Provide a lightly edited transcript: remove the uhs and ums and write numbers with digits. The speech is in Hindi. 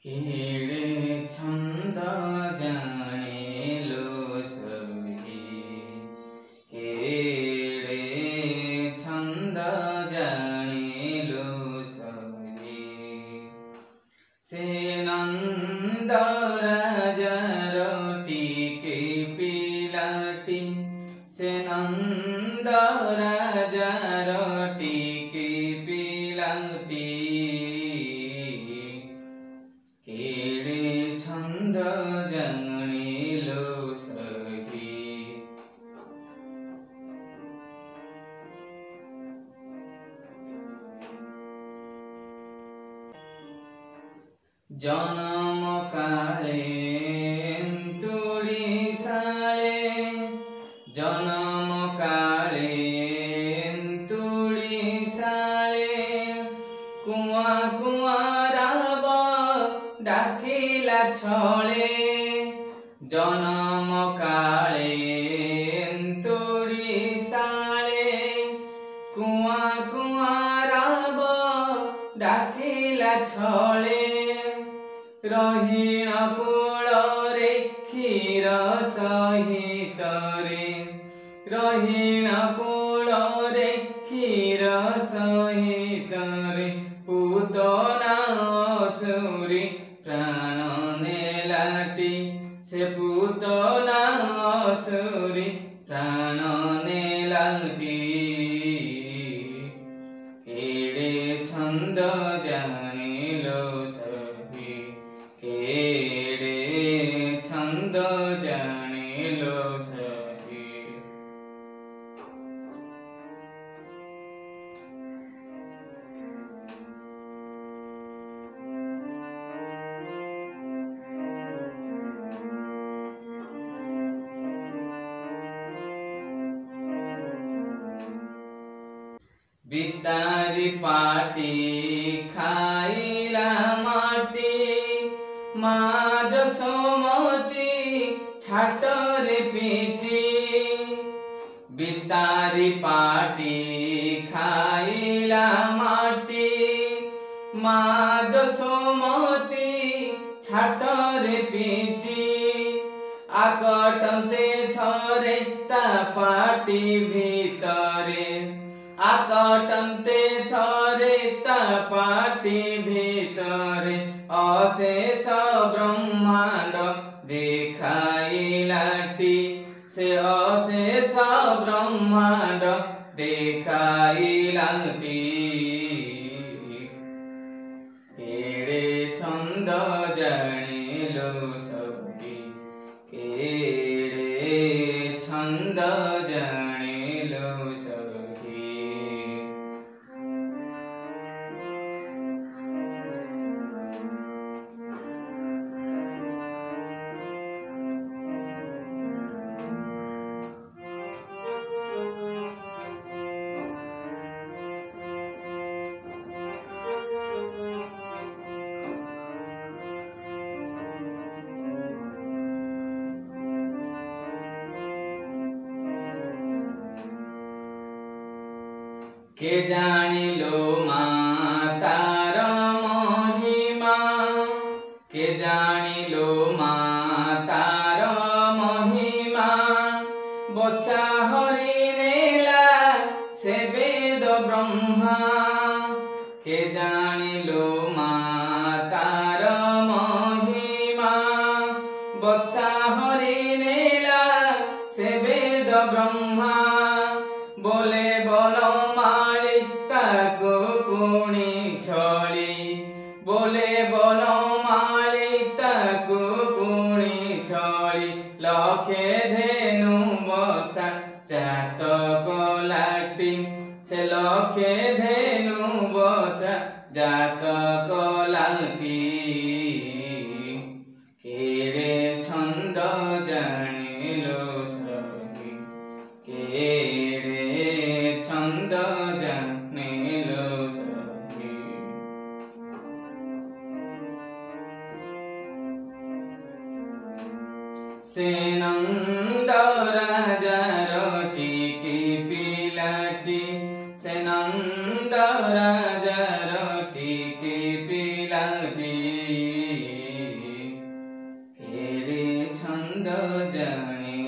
केड़े छंद जाने लो सभी, केड़े छंद जाने लो सभी। से नंद राजा रोटी के पिलाटी, से नंद राजा रोटी के पिलाटी। केड़े छंद जाने लो सही। जन्म काले तुड़ी साले, जन्म काले तुड़ी साले। कुआ कुआ राब डाकिला छले, जन्म काले तुड़ी साले। कुआ कुआ राब डाकिला छले। रहीण कूल रे क्षीर सहित रे, रहीण कूल रे क्षीर सहित रे। पूतना असुरी प्राण नेलाटी, से पूतना असुरी प्राण नेलाटी। केड़े छंद जाने लो सभी, केड़े छंद जाने लो सभी। बिस्तारी पाटी खाइला माटी, माँ जसोमती छाटरे पीठी। बिस्तारी पाटी खाइला माटी, माँ जसोमती छाटरे पीठी। आकटन्ते थरे ता पाटी भितरे, आकटन्ते थरे ता पाटी भितरे। अशेष ब्रह्मांड देखाइलाटी, से अशेष ब्रह्मांड देखाइलाटी। केड़े छंद जाने लो सभी, केड़े छंद जाने लो सभी। के जानिलो मातार महिमा, के जानिलो मातार महिमा। बसा हरि नेला से वेद ब्रह्मा, के जानिलो मातार महिमा। बसा हरि नेला से वेद ब्रह्मा। बोले बनो माली ताको पुणी छली, बोले बनो माली ताको पुणी छली। लखे धेनु बसा जातक लाटी, से लखे धेनु बसा जातक लाटी। केड़े छंद जाने लो सभी, केड़े छंद जाने लो सभी। से नंद राजा रोटी की पिलाटी, से नंद राजा रोटी की पिलाटी। छंद जाने